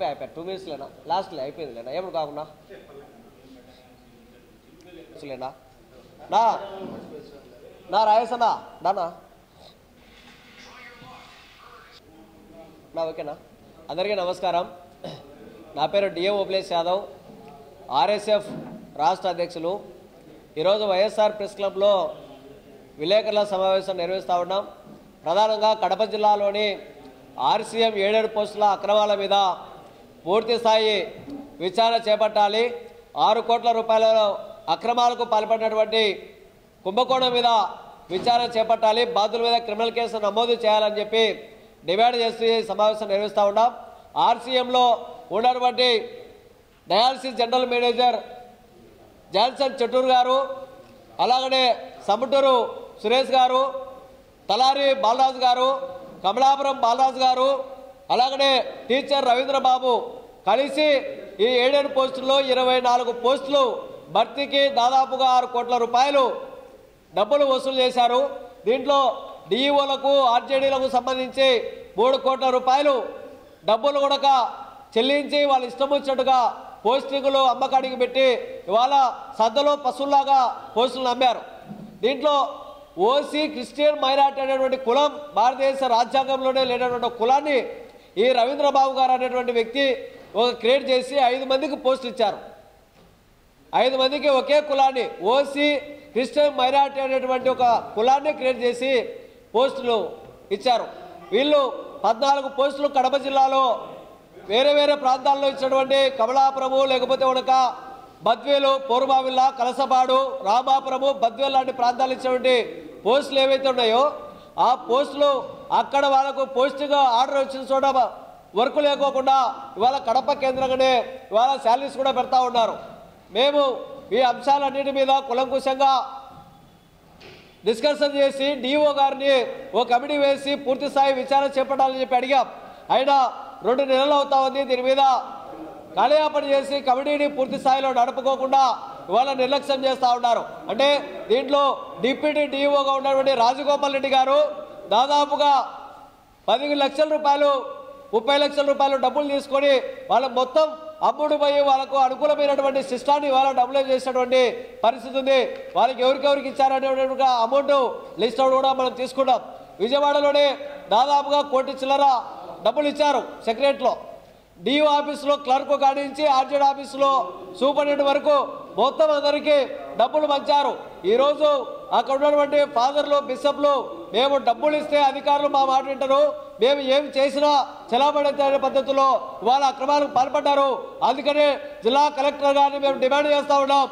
అయిపోయి 2 minutes లేనా లాస్ట్లో అయిపోయింది లేనా ఏమన్నా కాకుండా లేనా నా రాయేసన్నా నానా నా ఓకేనా అందరికీ నమస్కారం. నా పేరు డిఎం ఓబ్లేష్ యాదవ్, ఆర్ఎస్ఎఫ్ రాష్ట్ర అధ్యక్షులు. ఈరోజు వైఎస్ఆర్ ప్రెస్ క్లబ్లో విలేకరుల సమావేశం నిర్వహిస్తూ ఉన్నాం. ప్రధానంగా కడప జిల్లాలోని ఆర్సీఎం 7 పోస్టుల అక్రమాల మీద పూర్తి స్థాయి విచారణ చేపట్టాలి. 6 కోట్ల రూపాయల అక్రమాలకు పాల్పడినటువంటి కుంభకోణం మీద విచారణ చేపట్టాలి. బాధ్యుల మీద క్రిమినల్ కేసు నమోదు చేయాలని చెప్పి డిమాండ్ చేసి సమావేశం నిర్వహిస్తూ ఉన్నాం. ఆర్సీఎంలో ఉన్నటువంటి dialysis general manager Johnson Chetturu గారు, అలాగనే సముటూరు సురేష్ గారు, తలారి బాలరాజు గారు, కమలాపురం బాలరాజు గారు, అలాగనే టీచర్ రవీంద్రబాబు కలిసి ఈ 7 పోస్టుల్లో 24 పోస్టులు భర్తీకి దాదాపుగా 6 కోట్ల రూపాయలు డబ్బులు వసూలు చేశారు. దీంట్లో డిఈఓలకు ఆర్జేడీలకు సంబంధించి 3 కోట్ల రూపాయలు డబ్బులు కూడా చెల్లించి వాళ్ళు ఇష్టం వచ్చినట్టుగా పోస్టింగులు అమ్మకానికి పెట్టి ఇవాళ సద్దలో పశువులాగా పోస్టులు అమ్మారు. దీంట్లో ఓసీ క్రిస్టియన్ మైనార్టీ అనేటువంటి కులం భారతదేశ రాజ్యాంగంలోనే లేనటువంటి కులాన్ని ఈ రవీంద్రబాబు గారు అనేటువంటి వ్యక్తి ఒక క్రియేట్ చేసి 5 మందికి పోస్టులు ఇచ్చారు. 5 మందికి ఒకే కులాన్ని ఓసీ క్రిస్టియన్ మైనార్టీ అనేటువంటి ఒక కులాన్ని క్రియేట్ చేసి పోస్టులు ఇచ్చారు. వీళ్ళు 14 పోస్టులు కడప జిల్లాలో వేరే వేరే ప్రాంతాల్లో ఇచ్చినటువంటి కమలాపురము, లేకపోతే ఉనక బద్వేలు, పూర్వబావిల్లా, కలసపాడు, రామాపురము, బద్వేలు లాంటి ప్రాంతాలు ఇచ్చినటువంటి పోస్టులు ఏవైతే ఉన్నాయో ఆ పోస్టులు అక్కడ వాళ్ళకు పోస్టింగ్ ఆర్డర్ వచ్చిన చోట వర్క్ లేకోకుండా ఇవాళ కడప కేంద్రంగానే ఇవాళ శాలరీస్ కూడా పెడతా ఉన్నారు. మేము ఈ అంశాలన్నిటి మీద కులంకుశంగా డిస్కషన్ చేసి డిఓ గారిని ఓ కమిటీ వేసి పూర్తి స్థాయి విచారణ చేపట్టాలని చెప్పి అడిగాం. అయినా 2 నెలలు అవుతా ఉంది. దీని మీద కాలయాపన చేసి కమిటీని పూర్తి స్థాయిలో నడుపుకోకుండా ఇవాళ నిర్లక్ష్యం చేస్తూ ఉన్నారు. అంటే దీంట్లో డిప్యూటీ డిఓగా ఉన్నటువంటి రాజగోపాల్ రెడ్డి గారు దాదాపుగా 10 లక్షల రూపాయలు 30 లక్షల రూపాయలు డబ్బులు తీసుకొని వాళ్ళ మొత్తం అమ్ముడు పోయి వాళ్ళకు అనుకూలమైనటువంటి సిస్టాన్ని వాళ్ళ డబ్బులు చేసినటువంటి పరిస్థితి ఉంది. వాళ్ళకి ఎవరికెవరికి ఇచ్చారనేటువంటి అమౌంట్ లిస్ట్ అవుట్ కూడా మనం తీసుకున్నాం. విజయవాడలోనే దాదాపుగా 1 కోటి చిల్లర డబ్బులు ఇచ్చారు. సెక్రటరీలో డిఓ ఆఫీసులో క్లర్క్ కానించి ఆర్జెడ్ ఆఫీసులో సూపరింటెండెంట్ వరకు మొత్తం అందరికీ డబ్బులు పంచారు. ఈరోజు అక్కడ ఉన్నటువంటి ఫాదర్లు, బిషప్లు మేము డబ్బులు ఇస్తే అధికారులు మా మాట వింటారు, మేము ఏం చేసినా చెలాబడే పద్ధతిలో వాళ్ళ అక్రమాలకు పాల్పడ్డారు. అందుకనే జిల్లా కలెక్టర్ గారిని మేము డిమాండ్ చేస్తూ ఉన్నాం.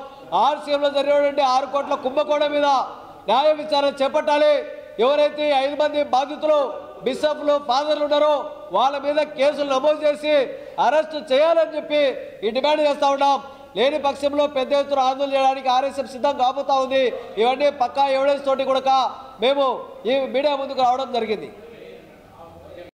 ఆర్సీఎంలో జరిగినటువంటి 6 కోట్ల కుంభకోణం మీద న్యాయ విచారణ చేపట్టాలి. ఎవరైతే 5 మంది బాధితులు బిషప్లు, ఫాదర్లు ఉన్నారో వాళ్ళ మీద కేసులు నమోదు చేసి అరెస్టు చేయాలని చెప్పి ఈ డిమాండ్ చేస్తూ ఉన్నాం. లేని పక్షంలో పెద్ద ఎత్తున ఆందోళన చేయడానికి ఆర్ఎస్ఎఫ్ సిద్ధం కాబోతా ఉంది. ఇవన్నీ పక్కా ఎవిడెన్స్ తోటి కూడా మేము ఈ మీడియా ముందుకు రావడం జరిగింది.